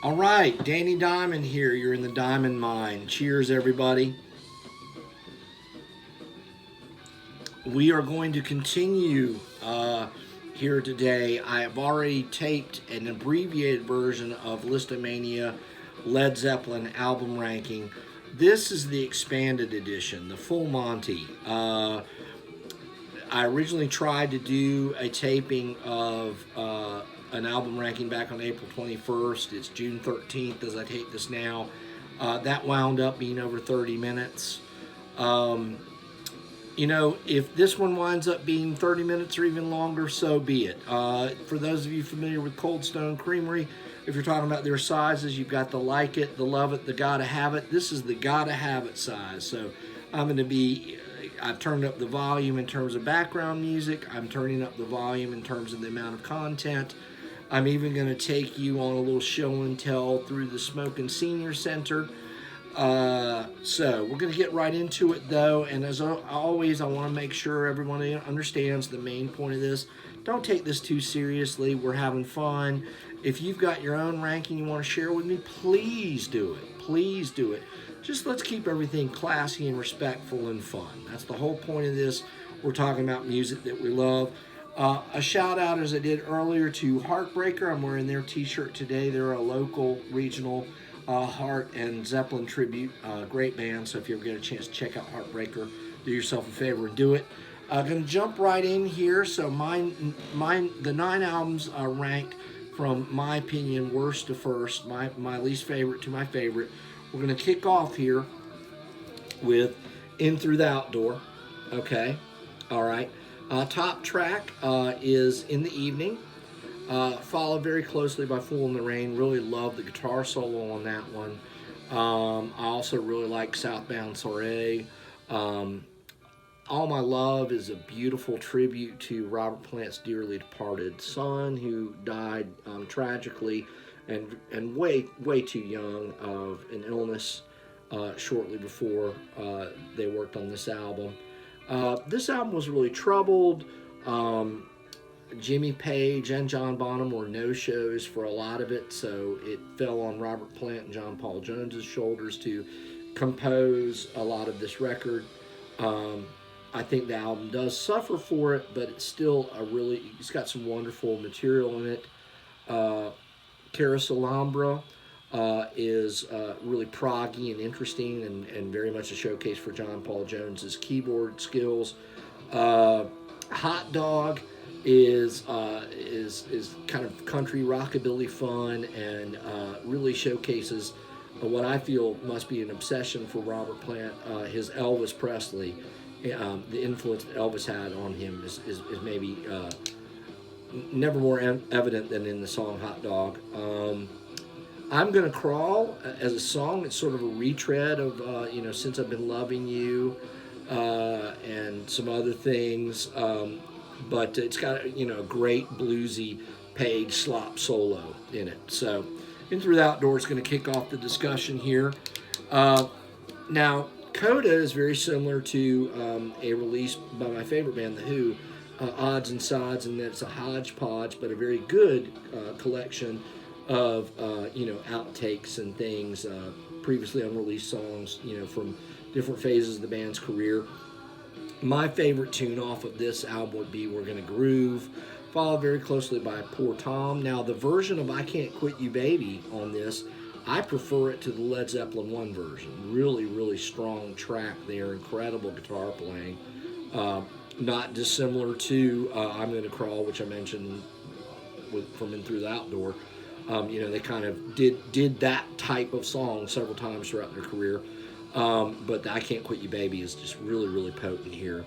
All right, Danny Diamond here. You're in the Diamond Mine. Cheers, everybody. We are going to continue here today. I have already taped an abbreviated version of Listomania Led Zeppelin album ranking. This is the expanded edition, the full Monty. I originally tried to do a taping of an album ranking back on April 21st. It's June 13th as I tape this now. That wound up being over 30 minutes. If this one winds up being 30 minutes or even longer, so be it. For those of you familiar with Cold Stone Creamery, if you're talking about their sizes, you've got the like it, the love it, the gotta have it. This is the gotta have it size. So I've turned up the volume in terms of background music. I'm turning up the volume in terms of the amount of content. I'm even going to take you on a little show and tell through the Smokin' Senior Center. So we're going to get right into it, though. And as always, I want to make sure everyone understands the main point of this. Don't take this too seriously. We're having fun. If you've got your own ranking you want to share with me, please do it. Please do it. Just let's keep everything classy and respectful and fun. That's the whole point of this. We're talking about music that we love. A shout out, as I did earlier, to Heartbreaker. I'm wearing their t-shirt today. They're a local, regional Heart and Zeppelin tribute. Great band. So if you ever get a chance to check out Heartbreaker, do yourself a favor and do it. I'm going to jump right in here. So the 9 albums are ranked from my opinion worst to first, my least favorite to my favorite. We're going to kick off here with In Through the Outdoor. Okay. All right. Top track is In the Evening. Followed very closely by Fool in the Rain. Really love the guitar solo on that one. I also really like Southbound Soiree. All My Love is a beautiful tribute to Robert Plant's dearly departed son, who died tragically and way too young of an illness shortly before they worked on this album. This album was really troubled. Jimmy Page and John Bonham were no-shows for a lot of it, so it fell on Robert Plant and John Paul Jones's shoulders to compose a lot of this record. I think the album does suffer for it, but it's still it's got some wonderful material in it. Carousel Alhambra is really proggy and interesting and very much a showcase for John Paul Jones's keyboard skills. Hot Dog is kind of country rockabilly fun and really showcases what I feel must be an obsession for Robert Plant. His Elvis Presley, the influence that Elvis had on him is maybe never more evident than in the song Hot Dog. I'm Gonna Crawl as a song. It's sort of a retread of Since I've Been Loving You and some other things. But it's got a great bluesy Page slop solo in it. So In Through the Outdoor is going to kick off the discussion here. Now, Coda is very similar to a release by my favorite band, The Who, Odds and Sods, and it's a hodgepodge, but a very good collection of outtakes and things, previously unreleased songs, from different phases of the band's career. My favorite tune off of this album would be We're Gonna Groove, followed very closely by Poor Tom. Now, the version of I Can't Quit You Baby on this, I prefer it to the Led Zeppelin 1 version. Really, really strong track there, incredible guitar playing. Not dissimilar to I'm Gonna Crawl, which I mentioned from In Through the Outdoor. They kind of did that type of song several times throughout their career. But I Can't Quit You Baby is just really, really potent here.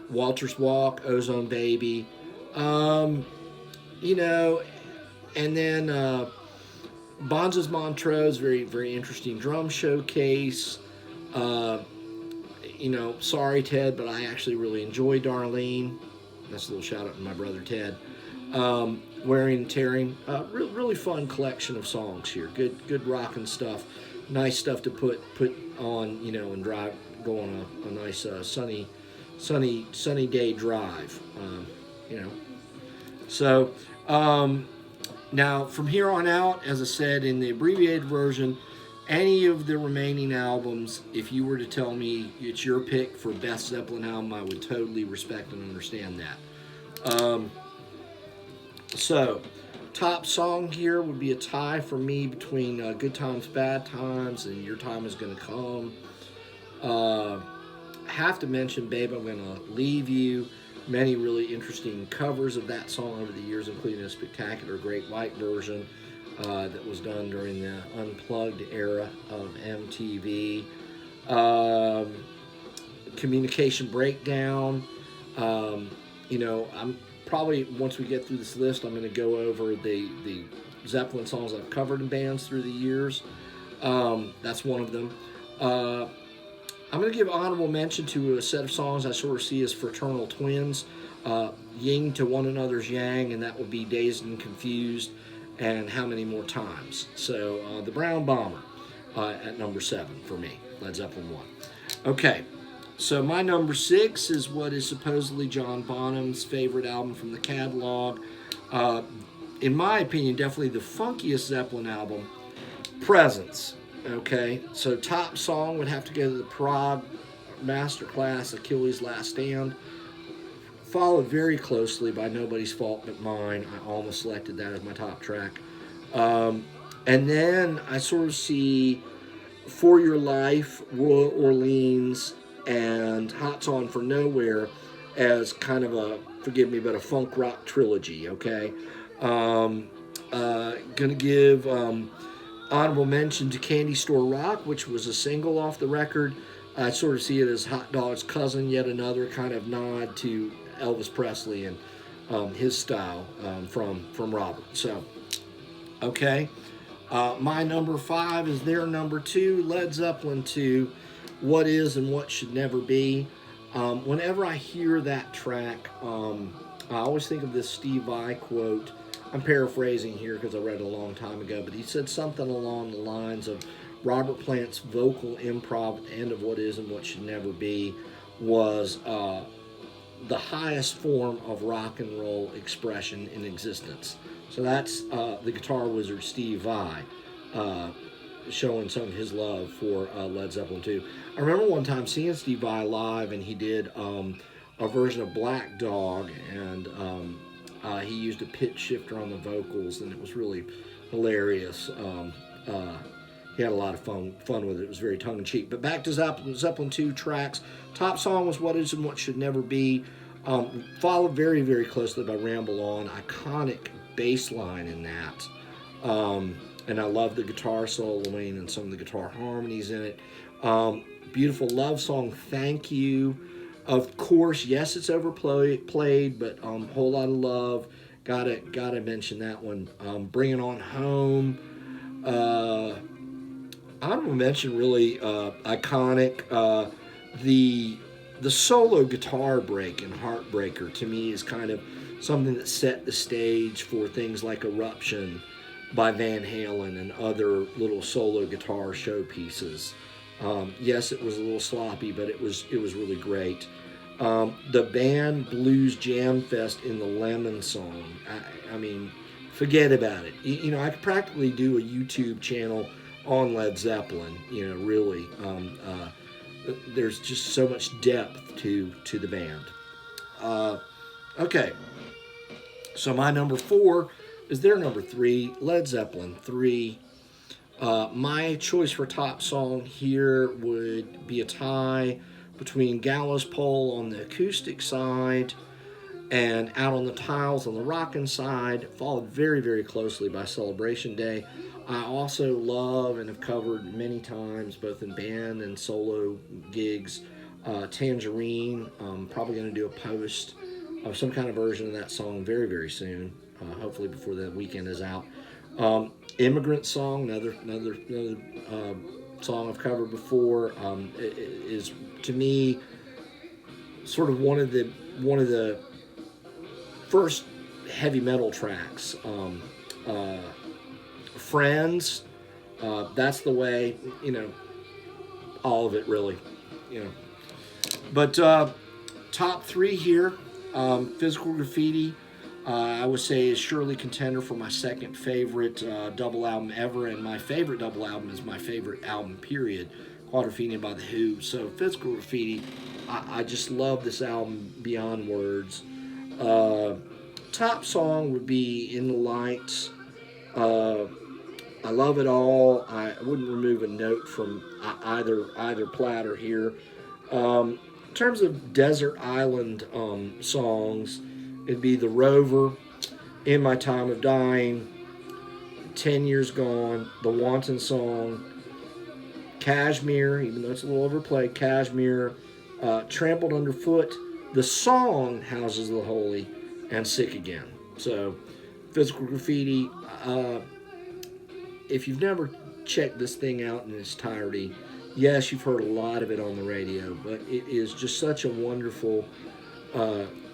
Walter's Walk, Ozone Baby, and then Bonza's Montrose, very, very interesting drum showcase. Sorry, Ted, but I actually really enjoy Darlene. That's a little shout out to my brother Ted. Wearing and Tearing, really fun collection of songs here. Good rocking stuff. Nice stuff to put on, and go on a nice sunny day drive, So Now, from here on out, as I said in the abbreviated version, any of the remaining albums, if you were to tell me it's your pick for best Zeppelin album, I would totally respect and understand that. So, top song here would be a tie for me between Good Times, Bad Times, and Your Time Is Gonna Come. Have to mention Babe, I'm Gonna Leave You. Many really interesting covers of that song over the years, including a spectacular Great White version that was done during the Unplugged era of MTV. Communication Breakdown. I'm probably, once we get through this list, I'm going to go over the Zeppelin songs I've covered in bands through the years. That's one of them. I'm going to give honorable mention to a set of songs I sort of see as fraternal twins, yin to one another's yang, and that would be Dazed and Confused and How Many More Times. So the Brown Bomber at number 7 for me, Led Zeppelin 1. Okay, so my number 6 is what is supposedly John Bonham's favorite album from the catalog. In my opinion, definitely the funkiest Zeppelin album, Presence. Okay, so top song would have to go to the Prague Masterclass, Achilles' Last Stand, followed very closely by Nobody's Fault But Mine. I almost selected that as my top track. And then I sort of see For Your Life, Royal Orleans, and Hot Song for Nowhere as kind of a, forgive me, but a funk rock trilogy, okay? Gonna give honorable mention to Candy Store Rock, which was a single off the record. I sort of see it as Hot Dog's cousin, yet another kind of nod to Elvis Presley and his style from Robert. So, okay. My number 5 is their number 2, Led Zeppelin 2, What Is and What Should Never Be. Whenever I hear that track, I always think of this Steve Vai quote. I'm paraphrasing here because I read it a long time ago, but he said something along the lines of Robert Plant's vocal improv at the end of What Is and What Should Never Be was the highest form of rock and roll expression in existence. So that's the guitar wizard Steve Vai showing some of his love for Led Zeppelin 2. I remember one time seeing Steve Vai live, and he did a version of Black Dog, and he used a pitch shifter on the vocals, and it was really hilarious. He had a lot of fun with it. It was very tongue-in-cheek. But back to Zeppelin 2 tracks. Top song was What Is and What Should Never Be. Followed very, very closely by Ramble On. Iconic bass line in that. And I love the guitar soloing and some of the guitar harmonies in it. Beautiful love song, Thank You. Of course, yes, it's overplayed, but Whole Lot of Love. Gotta mention that one. Bring It On Home. Honorable mention, really iconic. The solo guitar break in Heartbreaker to me is kind of something that set the stage for things like Eruption by Van Halen and other little solo guitar showpieces. Yes, it was a little sloppy, but it was really great. The band Blues Jam Fest in the Lemon song. I mean, forget about it. I could practically do a YouTube channel on Led Zeppelin. Really. There's just so much depth to the band. Okay. So my number 4 is their number 3, Led Zeppelin 3. My choice for top song here would be a tie between Gallows Pole on the acoustic side and Out on the Tiles on the rockin' side, followed very, very closely by Celebration Day. I also love and have covered many times, both in band and solo gigs, Tangerine. Probably going to do a post of some kind of version of that song very, very soon, hopefully before the weekend is out. Immigrant Song, another song I've covered before, is to me sort of one of the first heavy metal tracks. Friends, That's the Way, all of it really, But top 3 here, Physical Graffiti, I would say is surely contender for my second favorite double album ever, and my favorite double album is my favorite album, period. Quadrophenia by The Who. So Physical Graffiti, I just love this album beyond words. Uh, Top song would be In the Lights. Uh, I love it all. I wouldn't remove a note from either platter here. In terms of desert island songs, it'd be The Rover, In My Time of Dying, 10 Years Gone, The Wanton Song, Kashmir, even though it's a little overplayed, Kashmir, Trampled Underfoot, the song Houses of the Holy, and Sick Again. So, Physical Graffiti, if you've never checked this thing out in its entirety, yes, you've heard a lot of it on the radio, but it is just such a wonderful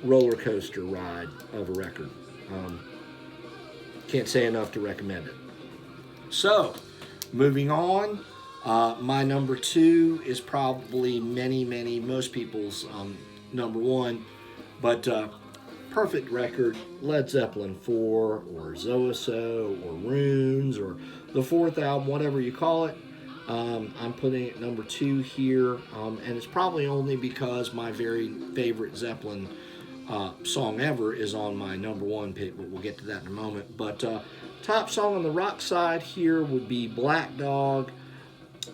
roller coaster ride of a record. Can't say enough to recommend it. So, moving on, my number two is probably most people's number one, but perfect record, Led Zeppelin 4 or Zoso or Runes or the fourth album, whatever you call it. I'm putting it number two here, and it's probably only because my very favorite Zeppelin song ever is on my number one pick, but we'll get to that in a moment. But top song on the rock side here would be Black Dog.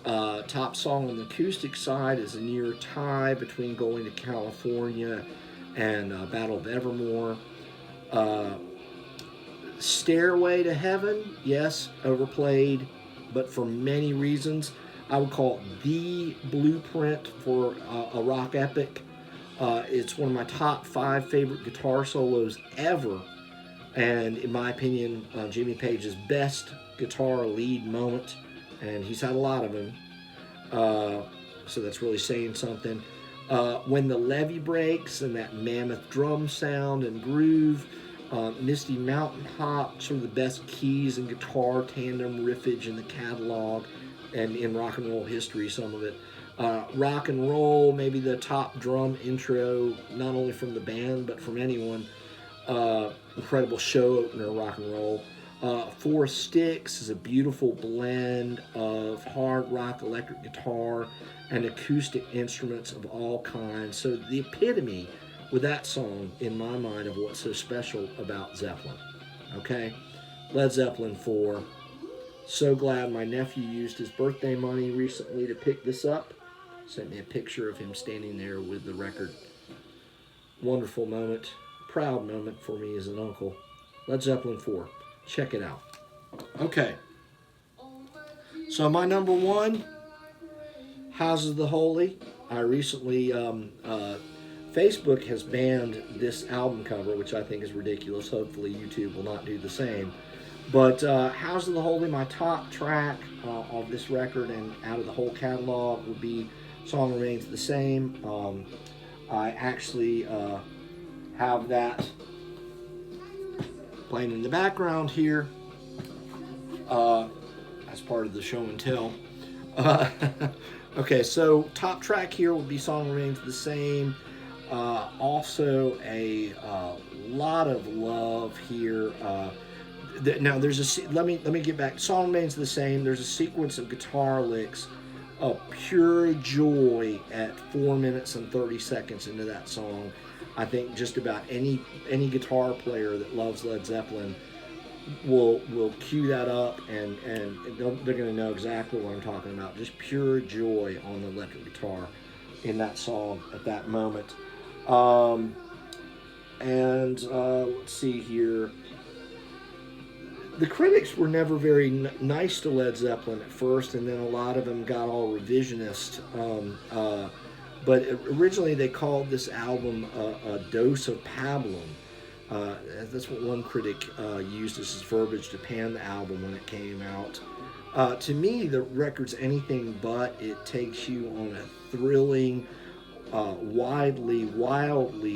Top song on the acoustic side is a near tie between Going to California and Battle of Evermore. Stairway to Heaven, yes, overplayed, but for many reasons. I would call it the blueprint for a rock epic. It's one of my top 5 favorite guitar solos ever, and in my opinion, Jimmy Page's best guitar lead moment, and he's had a lot of them, so that's really saying something. When the Levee Breaks and that mammoth drum sound and groove, Misty Mountain Hop, some of the best keys and guitar tandem riffage in the catalog and in rock and roll history, some of it. Rock and Roll, maybe the top drum intro, not only from the band, but from anyone. Incredible show opener, Rock and Roll. Four Sticks is a beautiful blend of hard rock, electric guitar, and acoustic instruments of all kinds. So the epitome with that song, in my mind, of what's so special about Zeppelin. Okay? Led Zeppelin 4. So glad my nephew used his birthday money recently to pick this up. Sent me a picture of him standing there with the record. Wonderful moment. Proud moment for me as an uncle. Led Zeppelin 4. Check it out. Okay. So my number one, Houses of the Holy. I recently, Facebook has banned this album cover, which I think is ridiculous. Hopefully YouTube will not do the same. But Houses of the Holy, my top track of this record and out of the whole catalog would be Song Remains the Same. I actually have that playing in the background here as part of the show and tell. Okay, so top track here would be Song Remains the Same. Also a lot of love here. Now there's let me get back. Song Remains the Same. There's a sequence of guitar licks of pure joy at 4 minutes and 30 seconds into that song. I think just about any guitar player that loves Led Zeppelin will cue that up and they're going to know exactly what I'm talking about. Just pure joy on the electric guitar in that song at that moment. Let's see here. The critics were never very nice to Led Zeppelin at first, and then a lot of them got all revisionist. But originally they called this album a dose of pablum. That's what one critic used as his verbiage to pan the album when it came out. To me, the record's anything but. It takes you on a thrilling, wildly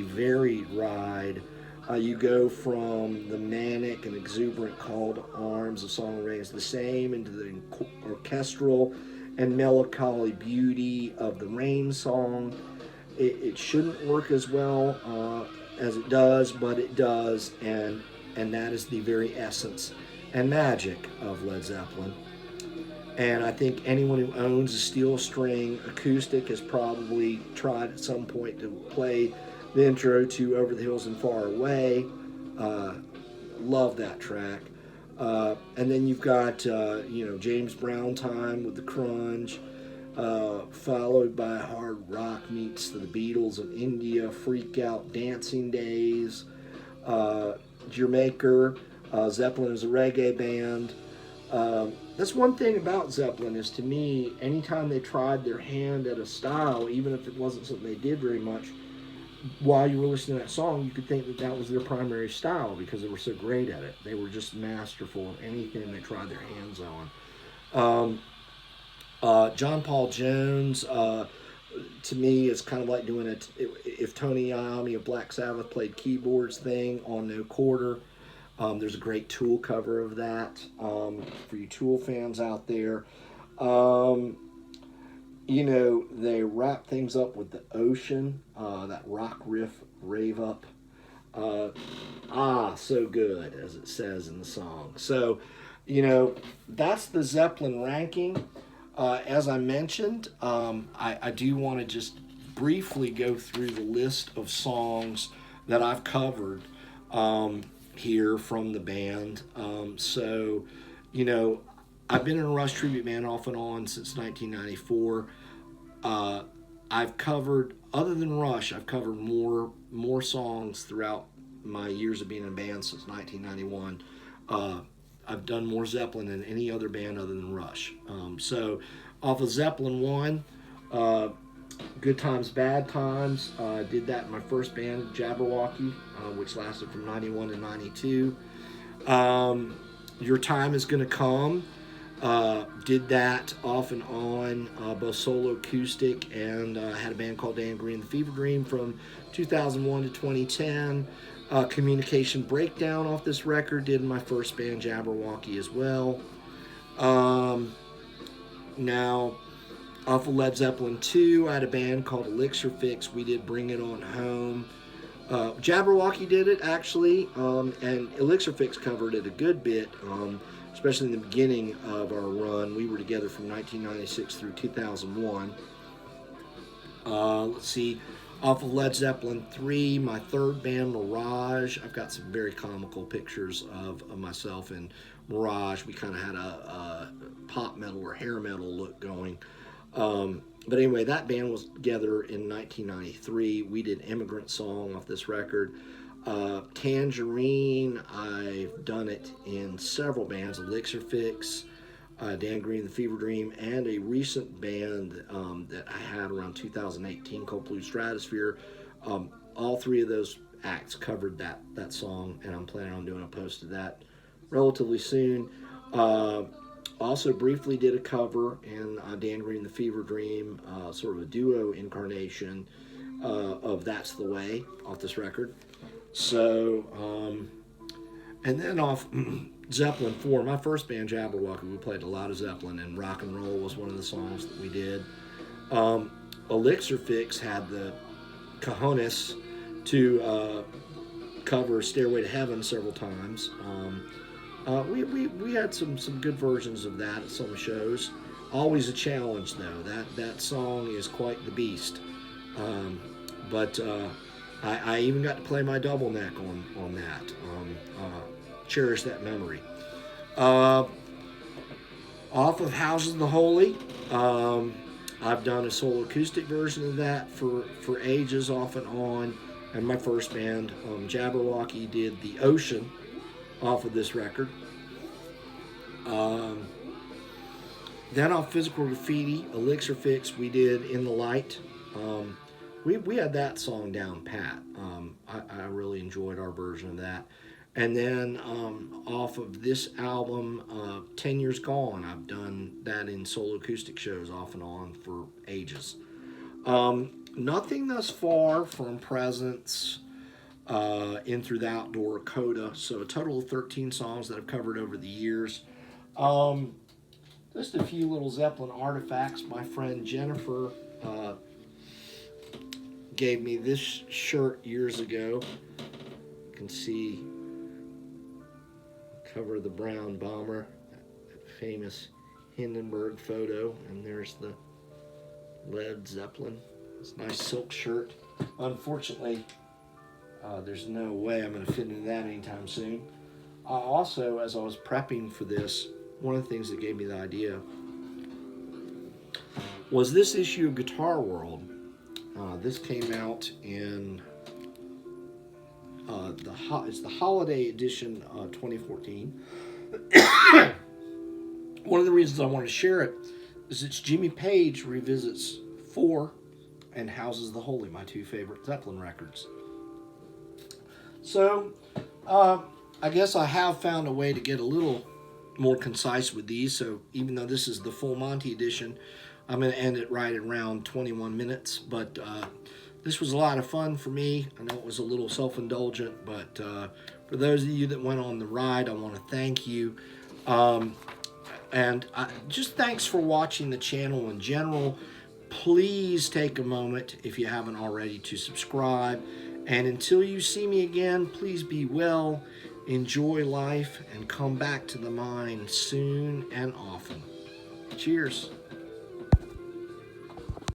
varied ride. You go from the manic and exuberant call to arms, the Song Remains the Same, into the orchestral and melancholy beauty of the Rain song. It shouldn't work as well as it does, but it does, and that is the very essence and magic of Led Zeppelin. And I think anyone who owns a steel string acoustic has probably tried at some point to play the intro to Over the Hills and Far Away. Uh, love that track. And then you've got, James Brown time with the crunge, followed by Hard Rock meets the Beatles of India, Freak Out Dancing Days, Jamaica, Zeppelin is a reggae band. That's one thing about Zeppelin is, to me, anytime they tried their hand at a style, even if it wasn't something they did very much, while you were listening to that song, you could think that that was their primary style because they were so great at it. They were just masterful of anything they tried their hands on. John Paul Jones, to me, is kind of like doing it. If Tony Iommi of Black Sabbath played keyboards thing on No Quarter. There's a great Tool cover of that for you Tool fans out there. They wrap things up with the ocean, that rock riff, rave up. So good, as it says in the song. So, that's the Zeppelin ranking. As I mentioned, I do want to just briefly go through the list of songs that I've covered here from the band. I've been in a Rush tribute band off and on since 1994. I've covered, other than Rush, I've covered more songs throughout my years of being in a band since 1991. I've done more Zeppelin than any other band other than Rush. Off of Zeppelin 1, Good Times, Bad Times. Did that in my first band, Jabberwocky, which lasted from 91 to 92. Your Time Is Gonna Come. Did that off and on, both solo acoustic, and had a band called Dan Green and the Fever Dream from 2001 to 2010. Communication Breakdown off this record. Did in my first band, Jabberwocky, as well. Now, off of Led Zeppelin 2, I had a band called Elixir Fix. We did Bring It On Home. Jabberwocky did it, actually, and Elixir Fix covered it a good bit, especially in the beginning of our run. We were together from 1996 through 2001. Let's see, off of Led Zeppelin 3, my third band, Mirage. I've got some very comical pictures of myself and Mirage. We kind of had a pop metal or hair metal look going. But anyway, that band was together in 1993. We did Immigrant Song off this record. Tangerine, I've done it in several bands. Elixir Fix, Dan Green, The Fever Dream, and a recent band that I had around 2018 called Blue Stratosphere. All three of those acts covered that song, and I'm planning on doing a post of that relatively soon. Also briefly did a cover in Dan Green, The Fever Dream, sort of a duo incarnation of That's the Way off this record. And then off Zeppelin 4, my first band, Jabberwocky, we played a lot of Zeppelin, and Rock and Roll was one of the songs that we did. Elixir Fix had the cojones to cover Stairway to Heaven several times. We had some good versions of that at some shows. Always a challenge, though. That song is quite the beast. But I even got to play my double neck on that. Cherish that memory. Off of Houses of the Holy, I've done a solo acoustic version of that for ages, off and on. And my first band, Jabberwocky, did The Ocean off of this record. Then off Physical Graffiti, Elixir Fix, we did In the Light. We had that song down pat. I really enjoyed our version of that. And then off of this album, 10 Years Gone, I've done that in solo acoustic shows off and on for ages. Nothing thus far from Presence, In Through the Outdoor, Coda. So a total of 13 songs that I've covered over the years. Just a few little Zeppelin artifacts. My friend Jennifer gave me this shirt years ago. You can see cover of the brown bomber, that famous Hindenburg photo, and there's the Led Zeppelin. It's a nice silk shirt. Unfortunately, there's no way I'm going to fit into that anytime soon. Also, as I was prepping for this, one of the things that gave me the idea was this issue of Guitar World. This came out in it's the holiday edition 2014. One of the reasons I wanted to share it is it's Jimmy Page revisits 4 and Houses the Holy, my 2 favorite Zeppelin records. So, I guess I have found a way to get a little more concise with these. So even though this is the full Monty edition, I'm going to end it right around 21 minutes. But this was a lot of fun for me. I know it was a little self-indulgent, but for those of you that went on the ride, I want to thank you. And just thanks for watching the channel in general. Please take a moment, if you haven't already, to subscribe. And until you see me again, please be well, enjoy life, and come back to the mine soon and often. Cheers.